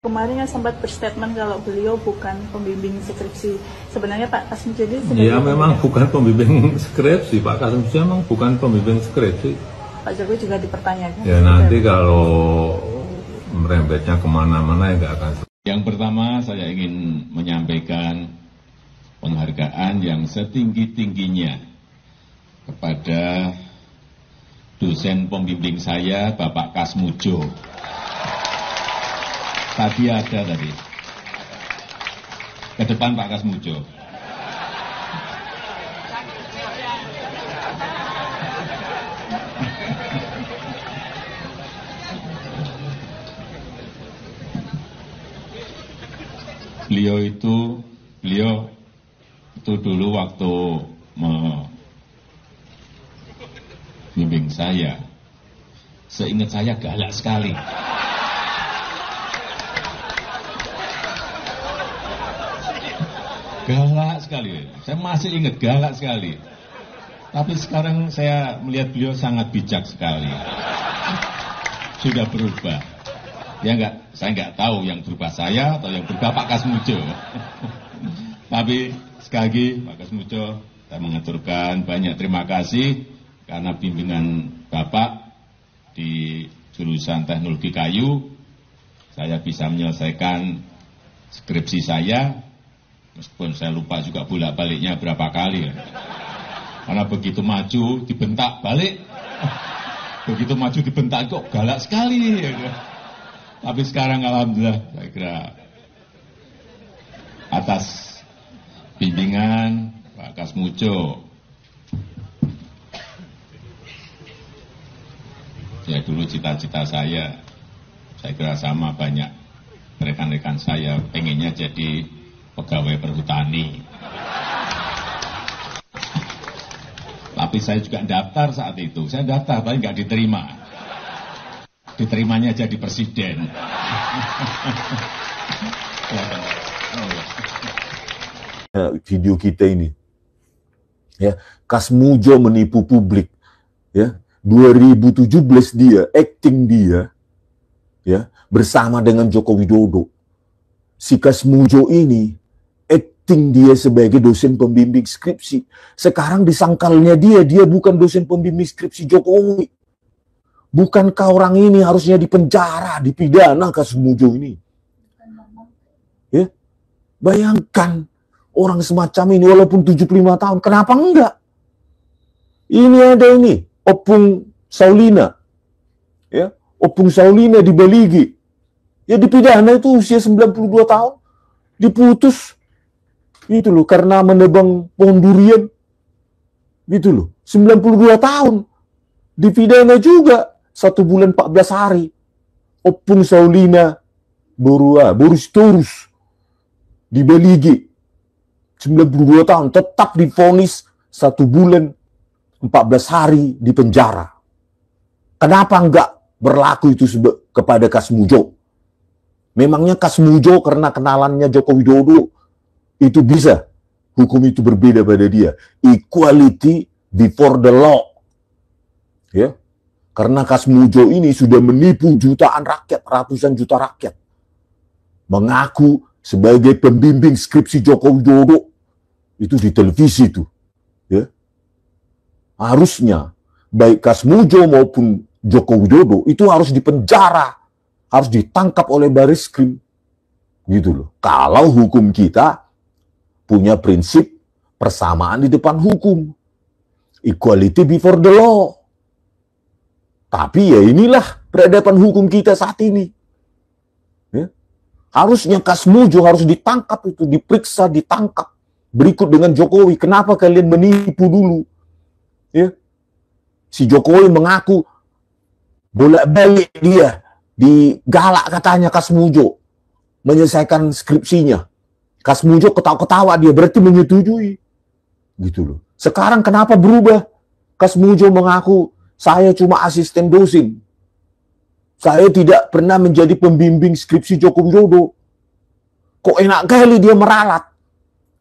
Kemarin kan sempat berstatement kalau beliau bukan pembimbing skripsi. Sebenarnya Pak Kasmi jadi ya memang bukan pembimbing skripsi, Pak Kasmi memang bukan pembimbing skripsi. Pak Jokowi juga dipertanyakan. Ya nanti kalau merembetnya kemana-mana ya nggak akan. Yang pertama saya ingin menyampaikan penghargaan yang setinggi-tingginya kepada dosen pembimbing saya, Bapak Kasmujo. Tadi ada tadi. Ke depan Pak Kasmujo. Beliau itu dulu waktu membimbing saya, seingat saya galak sekali. Galak sekali, saya masih ingat galak sekali. Tapi sekarang saya melihat beliau sangat bijak sekali. Sudah berubah. Ya enggak, saya enggak tahu yang berubah saya atau yang berubah Pak Kasmujo. Tapi sekali lagi Pak Kasmujo, saya mengaturkan banyak terima kasih karena bimbingan Bapak di jurusan teknologi kayu, saya bisa menyelesaikan skripsi saya. Meskipun saya lupa juga bolak-baliknya berapa kali ya. Karena begitu maju dibentak balik. Begitu maju dibentak kok galak sekali ya. Tapi sekarang alhamdulillah saya kira atas bimbingan Pak Kasmujo. Ya dulu cita-cita saya kira sama banyak rekan-rekan saya pengennya jadi pegawai perhutani. Tapi saya juga daftar saat itu. Saya daftar, tapi nggak diterima. Diterimanya jadi presiden. Video kita ini, ya, Kasmujo menipu publik, ya, 2017 dia, acting dia, ya, bersama dengan Joko Widodo. Si Kasmujo ini acting dia sebagai dosen pembimbing skripsi. Sekarang disangkalnya dia bukan dosen pembimbing skripsi Jokowi. Bukankah orang ini harusnya dipenjara, dipidana Kasmujo ini? Ya? Bayangkan orang semacam ini walaupun 75 tahun, kenapa enggak? Ini ada ini, Opung Saulina. Ya, Opung Saulina di Beligi. Ya dipidana itu usia 92 tahun. Diputus. Gitu loh, karena menebang pohon durian. Gitu loh, 92 tahun. Dipidana juga 1 bulan 14 hari. Opung Saulina Boris Torus di Beligi. 92 tahun tetap divonis 1 bulan 14 hari di penjara. Kenapa enggak berlaku itu kepada Kasmujo? Memangnya Kasmujo karena kenalannya Joko Widodo itu bisa hukum itu berbeda pada dia? Equality before the law. Ya. Karena Kasmujo ini sudah menipu jutaan rakyat, ratusan juta rakyat. Mengaku sebagai pembimbing skripsi Joko Widodo. Itu di televisi itu. Ya. Harusnya baik Kasmujo maupun Joko Widodo itu harus dipenjara. Harus ditangkap oleh Bariskrim. Gitu loh. Kalau hukum kita punya prinsip persamaan di depan hukum. Equality before the law. Tapi ya inilah peradaban hukum kita saat ini. Ya. Harusnya Kasmujo harus ditangkap itu, diperiksa, ditangkap. Berikut dengan Jokowi. Kenapa kalian menipu dulu? Ya. Si Jokowi mengaku bolak-balik dia. Digalak katanya Kasmujo menyelesaikan skripsinya. Kasmujo ketawa-ketawa, dia berarti menyetujui. Gitu loh. Sekarang kenapa berubah? Kasmujo mengaku saya cuma asisten dosen. Saya tidak pernah menjadi pembimbing skripsi Joko Widodo. Kok enak kali dia meralat?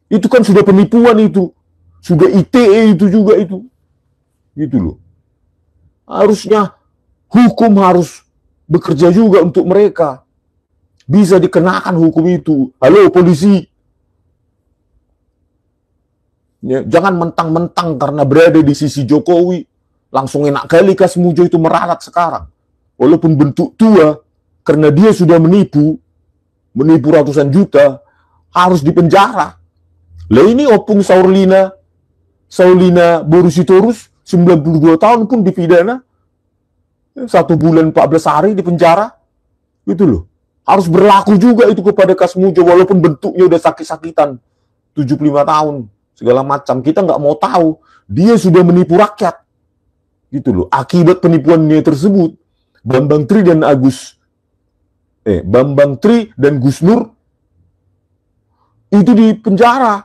Itu kan sudah penipuan itu. Sudah ITE itu juga itu. Gitu loh. Harusnya hukum harus bekerja juga untuk mereka. bisa dikenakan hukum itu. Halo polisi. Ya, jangan mentang-mentang karena berada di sisi Jokowi, langsung enak kali Kasmujo itu meralat sekarang. Walaupun bentuk tua, karena dia sudah menipu ratusan juta, harus dipenjara. Lah ini Opung Saulina Borusitorus, 92 tahun pun dipidana. 1 bulan 14 hari di penjara. Itu loh. Harus berlaku juga itu kepada Kasmujo, walaupun bentuknya udah sakit-sakitan. 75 tahun. Segala macam. Kita nggak mau tahu. Dia sudah menipu rakyat. Gitu loh. Akibat penipuannya tersebut, Bambang Tri dan Gus Nur itu di penjara.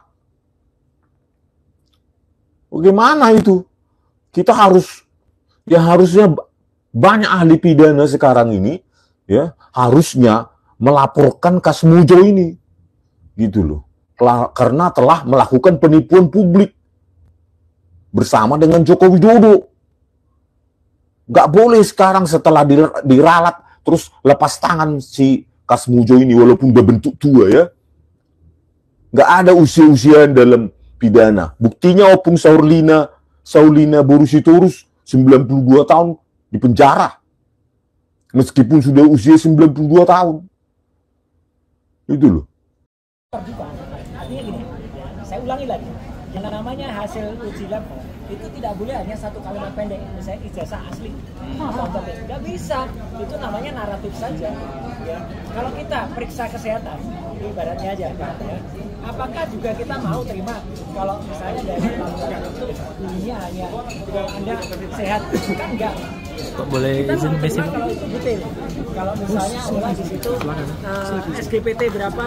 Bagaimana itu? Kita harusnya banyak ahli pidana sekarang ini, ya, harusnya melaporkan Kasmujo ini. Gitu loh. Karena telah melakukan penipuan publik bersama dengan Joko Widodo. Nggak boleh sekarang setelah diralat terus lepas tangan si Kasmujo ini, walaupun udah bentuk tua ya. Nggak ada usia-usiaan dalam pidana. Buktinya Opung Saulina Borusitorus 92 tahun di penjara. Meskipun sudah usia 92 tahun. Itu loh. Artinya gini, saya ulangi lagi, yang namanya hasil uji lab itu tidak boleh hanya satu kalimat pendek, misalnya ijazah asli, nggak bisa, itu namanya naratif saja. Ya. Kalau kita periksa kesehatan, ibaratnya aja, ya, apakah juga kita mau terima kalau misalnya dari laporan itu bunyinya hanya Anda sehat, kan enggak. Boleh izin basic? Kalau itu detail, kalau misalnya adalah di situ SGPT berapa,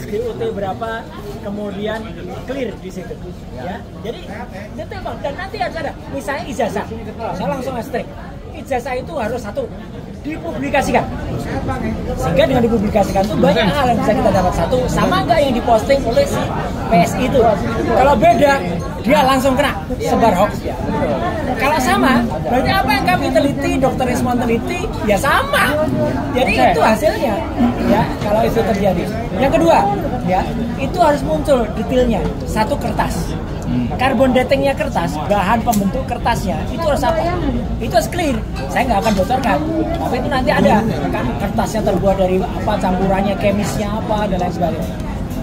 SGOT berapa, kemudian clear di situ, ya. Jadi detail Bang. Dan nanti ada misalnya ijazah, saya langsung strik. Ijazah itu harus satu dipublikasikan, sehingga dengan dipublikasikan itu banyak hal yang bisa kita dapat. Satu, sama nggak yang diposting oleh si PSI itu. Kalau beda, dia langsung kena sebar hoax. Kalau sama, berarti apa yang kami teliti, Dr. Rismon teliti, ya sama. Jadi itu hasilnya, ya. Kalau itu terjadi. Yang kedua, ya, itu harus muncul detailnya. Satu, kertas. Carbon datingnya kertas, bahan pembentuk kertasnya itu harus apa? Itu harus clear. Saya nggak akan bocorkan, tapi itu nanti ada kan kertasnya terbuat dari apa, campurannya, kemisnya apa dan lain sebagainya.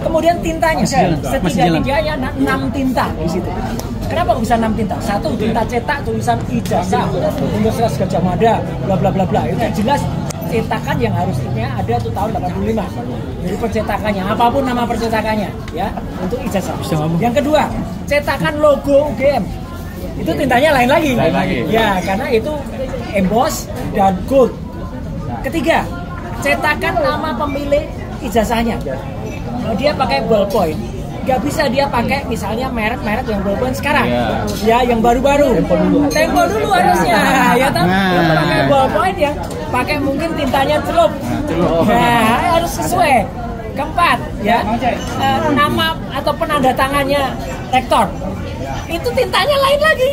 Kemudian tintanya, setidaknya 6 tinta di situ. Kenapa kok bisa 6 tinta? Satu, tinta cetak tulisan ijazah Universitas Gadjah Mada, bla bla bla bla. Itu jelas cetakan yang harusnya ada tuh tahun 85. Jadi percetakannya, apapun nama percetakannya, ya, untuk ijazah. Yang kedua, cetakan logo UGM. Itu tintanya lain lagi. Ya, karena itu emboss dan gold. Ketiga, cetakan nama pemilik ijazahnya. Dia pakai ballpoint. Nggak bisa dia pakai misalnya merek-merek yang ballpoint sekarang, ya, yang baru-baru. Tempo dulu harusnya, ya kan? Pakai ballpoint yang pakai mungkin tintanya celup. Nah, harus sesuai. Keempat, ya, nama atau penanda tangannya rektor. Itu tintanya lain lagi,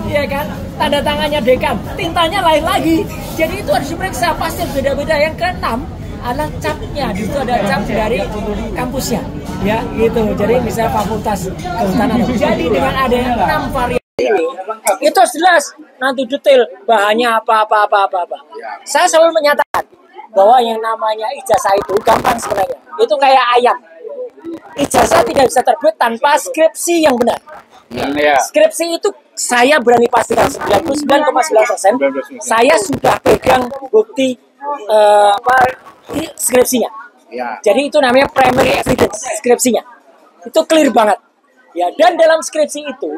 ya kan? Tanda tangannya dekan, tintanya lain lagi. Jadi itu harus diperiksa, pasti beda-beda. Yang keenam adalah capnya, di situ ada cap dari kampusnya, ya, gitu. Jadi misalnya fakultas kehutanan. Jadi dengan adanya 6 varian itu jelas nanti detail bahannya apa. Saya selalu menyatakan bahwa yang namanya ijazah itu gampang sebenarnya. Itu kayak ayam. Ijazah tidak bisa terbit tanpa skripsi yang benar. Skripsi itu saya berani pastikan 99,9% saya sudah pegang bukti skripsinya. Jadi itu namanya primary evidence skripsinya. Itu clear banget. Ya, dan dalam skripsi itu,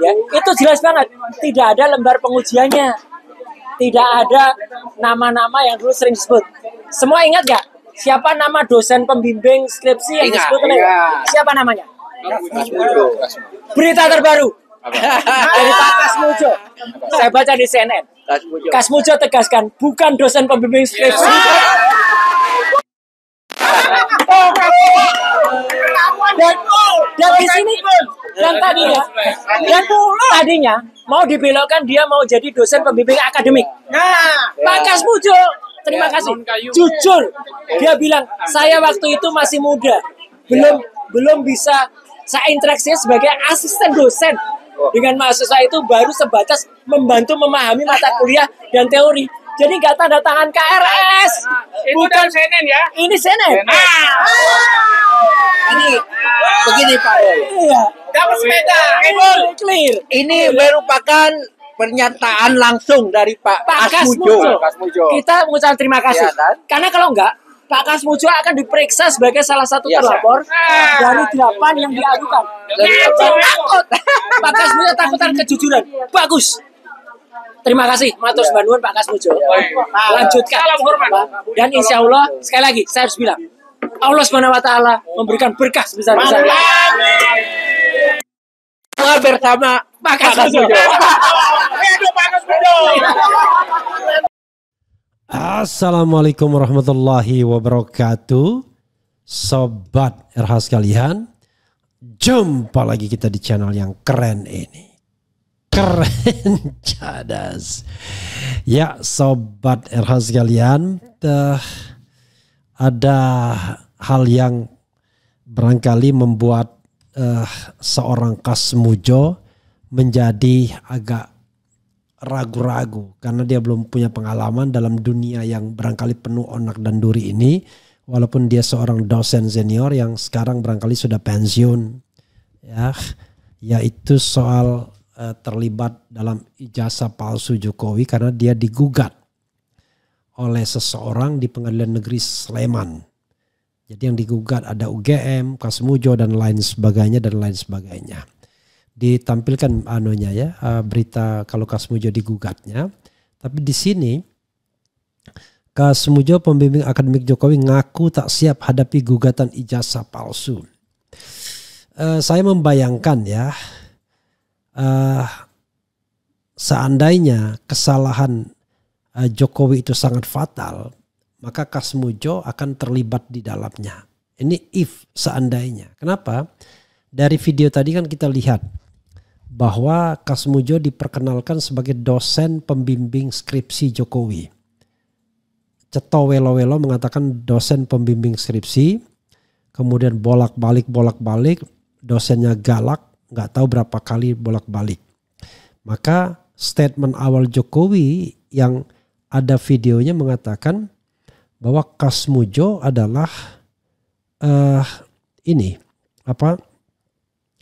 ya, itu jelas banget. Tidak ada lembar pengujiannya. Tidak ada nama-nama yang dulu sering disebut. Semua ingat gak? Siapa nama dosen pembimbing skripsi yang disebut? Siapa namanya? Berita terbaru dari Pak Kasmujo. Saya baca di CNN. Kasmujo tegaskan, bukan dosen pembimbing skripsi. Dan di sini yang tadinya mau dibelokkan dia mau jadi dosen pembimbing akademik. Pak Kasmujo terima kasih. Jujur, dia bilang saya waktu itu masih muda, belum bisa. Saya interaksinya sebagai asisten dosen dengan mahasiswa itu baru sebatas membantu memahami mata kuliah dan teori. Jadi nggak tanda tangan KRS. Bukan CNN ya? Ini CNN. Ini begini Pak. Iya. Dapat sepeda. Clear. Ini merupakan pernyataan langsung dari Pak Kasmujo. Kita mengucapkan terima kasih. Ya, kan? Karena kalau enggak, Pak Kasmujo akan diperiksa sebagai salah satu terlapor dari 8 yang diadukan. Takut. Pak Kasmujo takutan kejujuran. Bagus. Terima kasih, matur nuwun Pak Kasmujo. Lanjutkan. Salam hormat. Dan insya Allah, sekali lagi saya harus bilang, Allah Subhanahu Wa Taala memberikan berkah sebesar-besarnya. Bersama Pak Kasmujo. Assalamualaikum warahmatullahi wabarakatuh. Sobat RH sekalian, jumpa lagi kita di channel yang keren ini. Keren cadas. Ya Sobat RH sekalian, ada hal yang barangkali membuat seorang Kasmujo menjadi agak ragu-ragu karena dia belum punya pengalaman dalam dunia yang barangkali penuh onak dan duri ini, walaupun dia seorang dosen senior yang sekarang barangkali sudah pensiun, ya, yaitu soal terlibat dalam ijazah palsu Jokowi karena dia digugat oleh seseorang di Pengadilan Negeri Sleman. Jadi yang digugat ada UGM, Kasmujo dan lain sebagainya. Ditampilkan berita kalau Kasmujo digugatnya, tapi di sini Kasmujo pembimbing akademik Jokowi ngaku tak siap hadapi gugatan ijazah palsu. Saya membayangkan ya, seandainya kesalahan Jokowi itu sangat fatal, maka Kasmujo akan terlibat di dalamnya. Ini if seandainya. Kenapa? Dari video tadi kan kita lihat bahwa Kasmujo diperkenalkan sebagai dosen pembimbing skripsi Jokowi. Ceto Welo-Welo mengatakan dosen pembimbing skripsi, kemudian bolak-balik, dosennya galak, nggak tahu berapa kali bolak-balik. Maka statement awal Jokowi yang ada videonya mengatakan bahwa Kasmujo adalah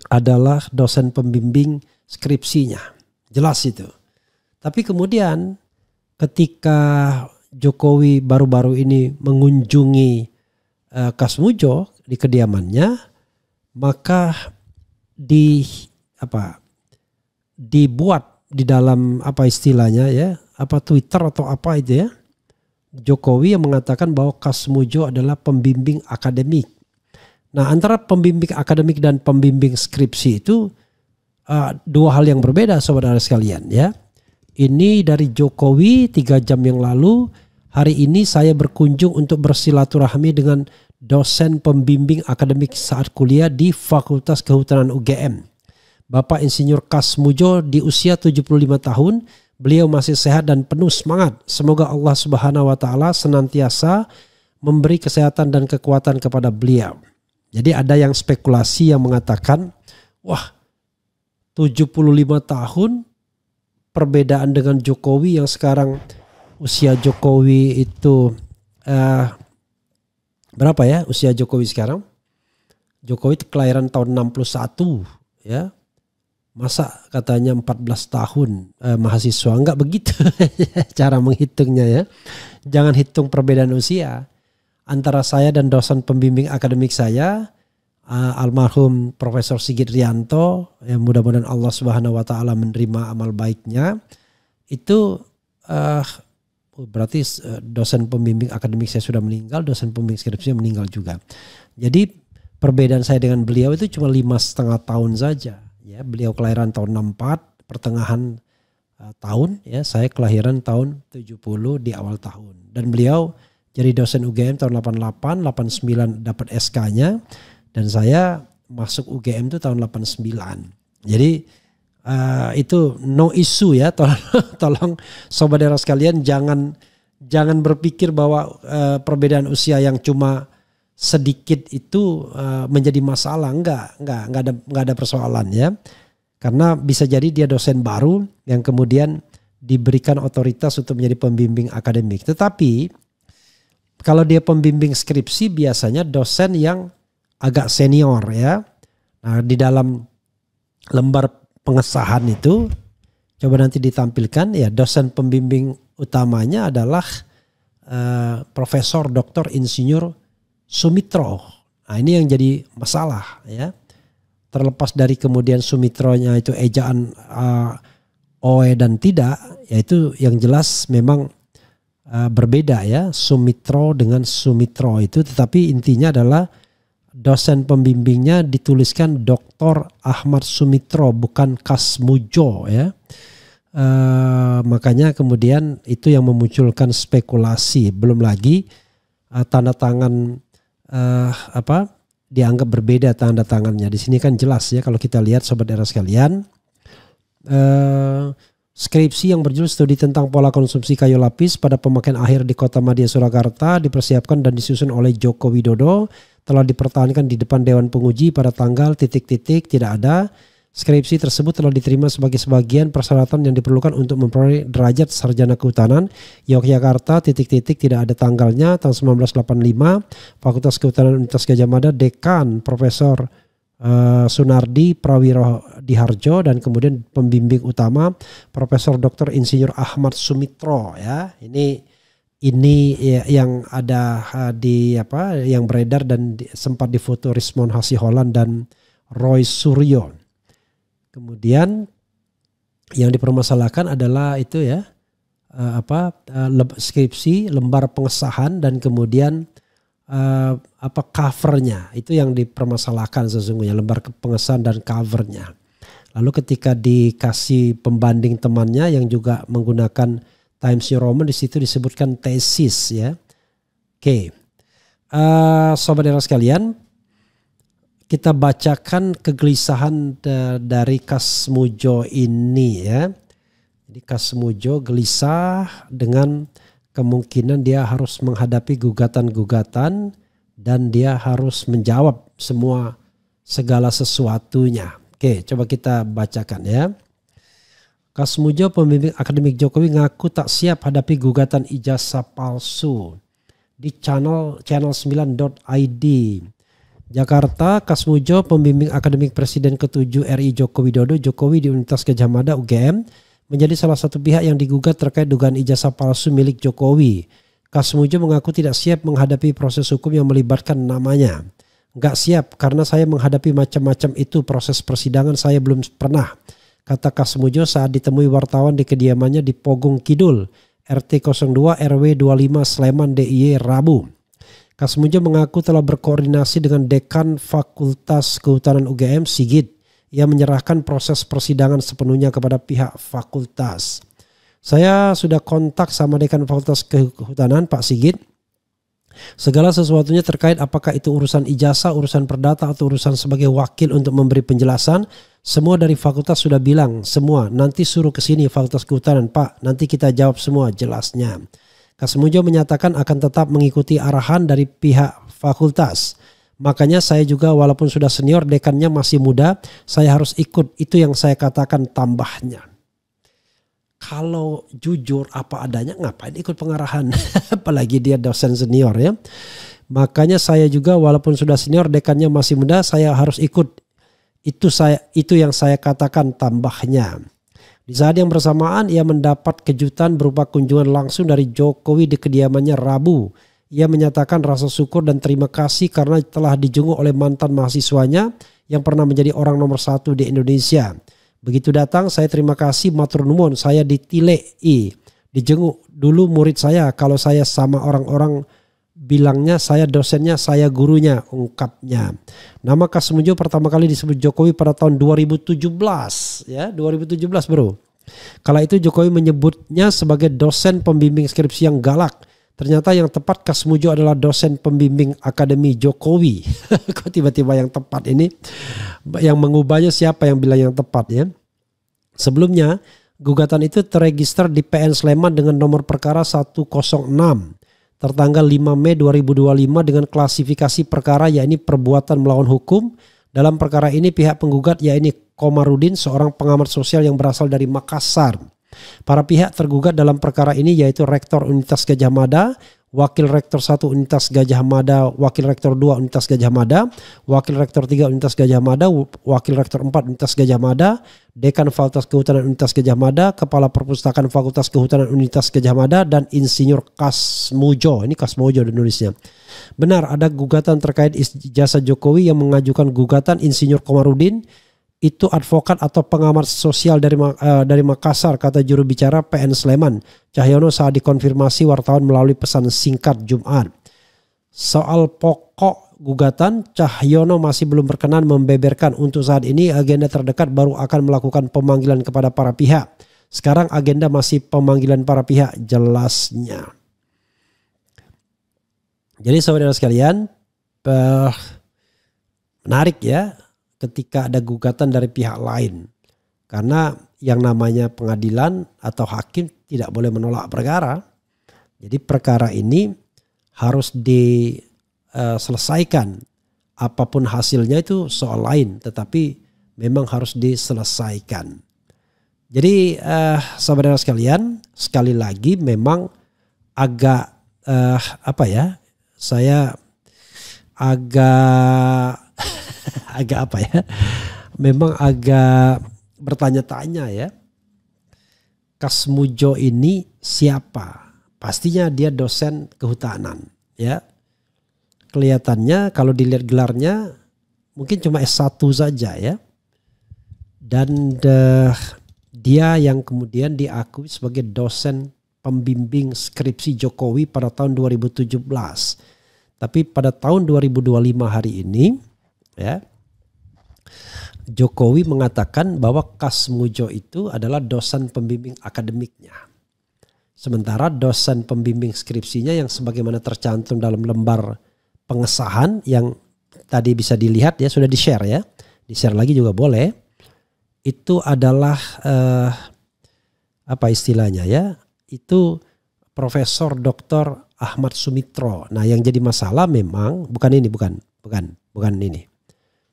adalah dosen pembimbing skripsinya. Jelas itu. Tapi kemudian ketika Jokowi baru-baru ini mengunjungi Kasmujo di kediamannya, maka dibuat di dalam Twitter atau apa itu ya, Jokowi yang mengatakan bahwa Kasmujo adalah pembimbing akademik. Nah, antara pembimbing akademik dan pembimbing skripsi itu dua hal yang berbeda, saudara sekalian ya. Ini dari Jokowi 3 jam yang lalu. Hari ini saya berkunjung untuk bersilaturahmi dengan dosen pembimbing akademik saat kuliah di Fakultas Kehutanan UGM. Bapak Insinyur Kasmujo di usia 75 tahun. Beliau masih sehat dan penuh semangat. Semoga Allah Subhanahu Wa Taala senantiasa memberi kesehatan dan kekuatan kepada beliau. Jadi ada yang spekulasi yang mengatakan, wah 75 tahun perbedaan dengan Jokowi yang sekarang usia Jokowi itu berapa ya usia Jokowi sekarang? Jokowi kelahiran tahun 61 ya. Masa katanya 14 tahun mahasiswa, enggak begitu cara menghitungnya ya. Jangan hitung perbedaan usia. Antara saya dan dosen pembimbing akademik saya, almarhum Profesor Sigit Rianto, yang mudah-mudahan Allah Subhanahu Wa Taala menerima amal baiknya, itu berarti dosen pembimbing akademik saya sudah meninggal, dosen pembimbing skripsinya meninggal juga. Jadi perbedaan saya dengan beliau itu cuma 5,5 tahun saja. Ya, beliau kelahiran tahun 64, pertengahan tahun, ya saya kelahiran tahun 70 di awal tahun. Dan beliau jadi dosen UGM tahun 88, 89 dapat SK-nya, dan saya masuk UGM itu tahun 89. Jadi itu no issue ya, tolong sobat daerah sekalian jangan Jangan berpikir bahwa perbedaan usia yang cuma sedikit itu menjadi masalah. Enggak ada persoalan ya. Karena bisa jadi dia dosen baru yang kemudian diberikan otoritas untuk menjadi pembimbing akademik. Tetapi kalau dia pembimbing skripsi biasanya dosen yang agak senior ya. Nah, di dalam lembar pengesahan itu coba nanti ditampilkan ya, dosen pembimbing utamanya adalah Profesor Dr. Insinyur Sumitro. Nah, ini yang jadi masalah ya. Terlepas dari kemudian Sumitronya itu ejaan OE dan tidak, yaitu yang jelas memang berbeda ya, Sumitro dengan Sumitro itu, tetapi intinya adalah dosen pembimbingnya dituliskan Dr. Ahmad Sumitro bukan Kasmujo ya. Makanya kemudian itu yang memunculkan spekulasi. Belum lagi tanda tangan dianggap berbeda tanda tangannya. Di sini kan jelas ya kalau kita lihat sobat era sekalian. Skripsi yang berjudul Studi tentang Pola Konsumsi Kayu Lapis pada Pemakaian Akhir di Kota Madya Surakarta dipersiapkan dan disusun oleh Joko Widodo, telah dipertahankan di depan Dewan Penguji pada tanggal ... tidak ada. Skripsi tersebut telah diterima sebagai sebagian persyaratan yang diperlukan untuk memperoleh derajat sarjana kehutanan. Yogyakarta ... tidak ada tanggalnya, tahun 1985. Fakultas Kehutanan Universitas Gadjah Mada, Dekan Profesor Sunardi Prawiro Diharjo, dan kemudian pembimbing utama Profesor Dr. Insinyur Ahmad Sumitro ya. Ini ya, yang ada yang beredar dan sempat difoto Rismon Hasiholan dan Roy Suryo. Kemudian yang dipermasalahkan adalah itu ya skripsi, lembar pengesahan, dan kemudian covernya itu yang dipermasalahkan sesungguhnya, lembar pengesahan dan covernya. Lalu ketika dikasih pembanding temannya yang juga menggunakan Times New Roman, di situ disebutkan tesis ya. Oke. Sobat era sekalian, kita bacakan kegelisahan dari Kasmujo ini ya. Jadi Kasmujo gelisah dengan kemungkinan dia harus menghadapi gugatan-gugatan dan dia harus menjawab segala sesuatunya. Oke, coba kita bacakan ya. Kasmujo, pembimbing akademik Jokowi, ngaku tak siap hadapi gugatan ijazah palsu. Di channel 9.id. Jakarta, Kasmujo, pembimbing akademik Presiden ke-7 RI Joko Widodo, Jokowi di Universitas Gadjah Mada UGM, menjadi salah satu pihak yang digugat terkait dugaan ijazah palsu milik Jokowi. Kasmujo mengaku tidak siap menghadapi proses hukum yang melibatkan namanya. Nggak siap karena saya menghadapi macam-macam itu, proses persidangan saya belum pernah, kata Kasmujo saat ditemui wartawan di kediamannya di Pogung Kidul, RT 02 RW 25 Sleman DIY Rabu. Kasmujo mengaku telah berkoordinasi dengan Dekan Fakultas Kehutanan UGM Sigit. Ia menyerahkan proses persidangan sepenuhnya kepada pihak fakultas. Saya sudah kontak sama Dekan Fakultas Kehutanan Pak Sigit. Segala sesuatunya terkait apakah itu urusan ijazah, urusan perdata, atau urusan sebagai wakil untuk memberi penjelasan. Semua dari fakultas sudah bilang, semua nanti suruh ke sini Fakultas Kehutanan Pak, nanti kita jawab semua jelasnya. Kasmujo menyatakan akan tetap mengikuti arahan dari pihak fakultas. Makanya saya juga walaupun sudah senior, dekannya masih muda, saya harus ikut, itu yang saya katakan tambahnya. Kalau jujur apa adanya ngapain ikut pengarahan, apalagi dia dosen senior ya. Makanya saya juga walaupun sudah senior, dekannya masih muda, saya harus ikut, itu yang saya katakan tambahnya. Di saat yang bersamaan ia mendapat kejutan berupa kunjungan langsung dari Jokowi di kediamannya Rabu. Ia menyatakan rasa syukur dan terima kasih karena telah dijenguk oleh mantan mahasiswanya yang pernah menjadi orang nomor 1 di Indonesia. Begitu datang, saya terima kasih, matur nuwun, saya ditilei, dijenguk dulu murid saya, kalau saya sama orang-orang bilangnya saya dosennya, saya gurunya, ungkapnya. Nama Kasmujo pertama kali disebut Jokowi pada tahun 2017 ya, 2017 bro. Kala itu Jokowi menyebutnya sebagai dosen pembimbing skripsi yang galak. Ternyata yang tepat Kasmujo adalah dosen pembimbing Akademi Jokowi. Kok tiba-tiba yang tepat ini? Yang mengubahnya siapa yang bilang yang tepat ya? Sebelumnya Gugatan itu terregister di PN Sleman dengan nomor perkara 106 tertanggal 5 Mei 2025 dengan klasifikasi perkara yakni perbuatan melawan hukum. Dalam perkara ini pihak penggugat yakni Komarudin, seorang pengamat sosial yang berasal dari Makassar. Para pihak tergugat dalam perkara ini yaitu Rektor Universitas Gadjah Mada, Wakil Rektor 1 Universitas Gadjah Mada, Wakil Rektor 2 Universitas Gadjah Mada, Wakil Rektor 3 Universitas Gadjah Mada, Wakil Rektor 4 Universitas Gadjah Mada, Dekan Fakultas Kehutanan Universitas Gadjah Mada, Kepala Perpustakaan Fakultas Kehutanan Universitas Gadjah Mada, dan Insinyur Kasmujo. Ini Kasmujo nulisnya. Benar ada gugatan terkait ijazah Jokowi yang mengajukan gugatan Insinyur Komarudin. Itu advokat atau pengamat sosial dari Makassar, kata juru bicara PN Sleman Cahyono saat dikonfirmasi wartawan melalui pesan singkat Jumat. Soal pokok gugatan, Cahyono masih belum berkenan membeberkan. Untuk saat ini agenda terdekat baru akan melakukan pemanggilan kepada para pihak. Sekarang agenda masih pemanggilan para pihak, jelasnya. Jadi saudara sekalian, menarik ya ketika ada gugatan dari pihak lain. Karena yang namanya pengadilan atau hakim tidak boleh menolak perkara. Jadi perkara ini harus diselesaikan. Apapun hasilnya itu soal lain, tetapi memang harus diselesaikan. Jadi saudara sekalian, sekali lagi memang agak saya agak memang agak bertanya-tanya ya. Kasmujo ini siapa? Pastinya dia dosen kehutanan ya. Kelihatannya kalau dilihat gelarnya mungkin cuma S1 saja ya. Dan dia yang kemudian diakui sebagai dosen pembimbing skripsi Jokowi pada tahun 2017. Tapi pada tahun 2025 hari ini ya, Jokowi mengatakan bahwa Kasmujo itu adalah dosen pembimbing akademiknya. Sementara dosen pembimbing skripsinya yang sebagaimana tercantum dalam lembar pengesahan yang tadi bisa dilihat ya, sudah di-share ya. Di-share lagi juga boleh. Itu adalah apa istilahnya ya? Itu Profesor Dr. Ahmad Sumitro. Nah, yang jadi masalah memang bukan ini.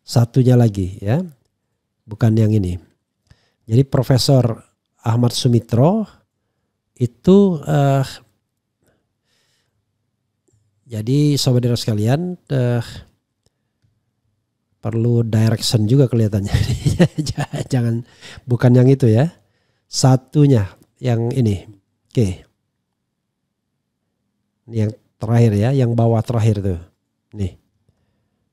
Satunya lagi ya. Bukan yang ini. Jadi Profesor Ahmad Sumitro itu jadi saudara sekalian perlu direction juga kelihatannya. Jangan, bukan yang itu ya. Satunya yang ini. Oke. Ini yang terakhir ya, yang bawah terakhir tuh. Nih.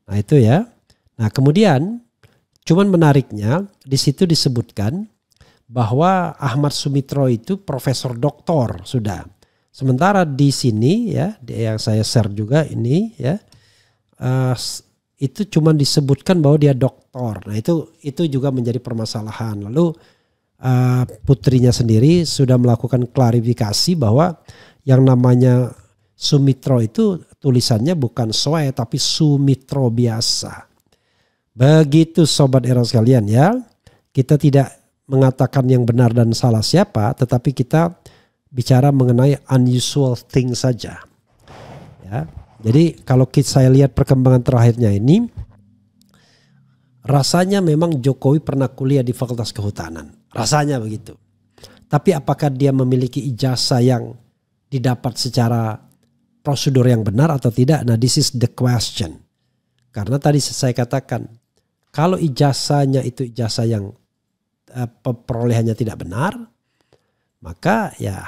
Nah, itu ya. Nah, kemudian cuman menariknya di situ disebutkan bahwa Ahmad Sumitro itu profesor doktor sudah. Sementara di sini ya, yang saya share juga ini ya, itu cuman disebutkan bahwa dia doktor. Nah, itu juga menjadi permasalahan. Lalu putrinya sendiri sudah melakukan klarifikasi bahwa yang namanya Sumitro itu tulisannya bukan Soe tapi Sumitro biasa. Begitu sobat era sekalian ya. Kita tidak mengatakan yang benar dan salah siapa, tetapi kita bicara mengenai unusual thing saja. Ya. Jadi kalau saya lihat perkembangan terakhirnya ini, rasanya memang Jokowi pernah kuliah di Fakultas Kehutanan. Rasanya begitu. Tapi apakah dia memiliki ijazah yang didapat secara prosedur yang benar atau tidak? Nah, this is the question. Karena tadi saya katakan, kalau ijazahnya itu ijazah yang perolehannya tidak benar, maka ya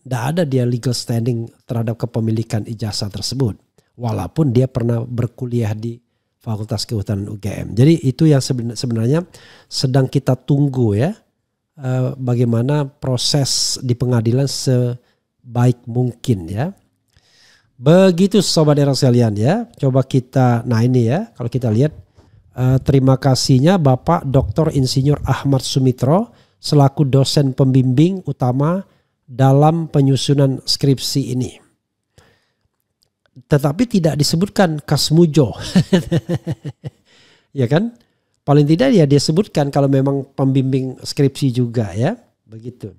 tidak ada dia legal standing terhadap kepemilikan ijazah tersebut. Walaupun dia pernah berkuliah di Fakultas Kehutanan UGM. Jadi itu yang sebenarnya sedang kita tunggu ya. Bagaimana proses di pengadilan sebaik mungkin ya. Begitu sobat era sekalian ya. Coba kita, nah ini ya, kalau kita lihat terima kasihnya Bapak Dr. Insinyur Ahmad Sumitro selaku dosen pembimbing utama dalam penyusunan skripsi ini. Tetapi tidak disebutkan Kasmujo. Ya kan? Paling tidak ya dia sebutkan kalau memang pembimbing skripsi juga ya. Begitu.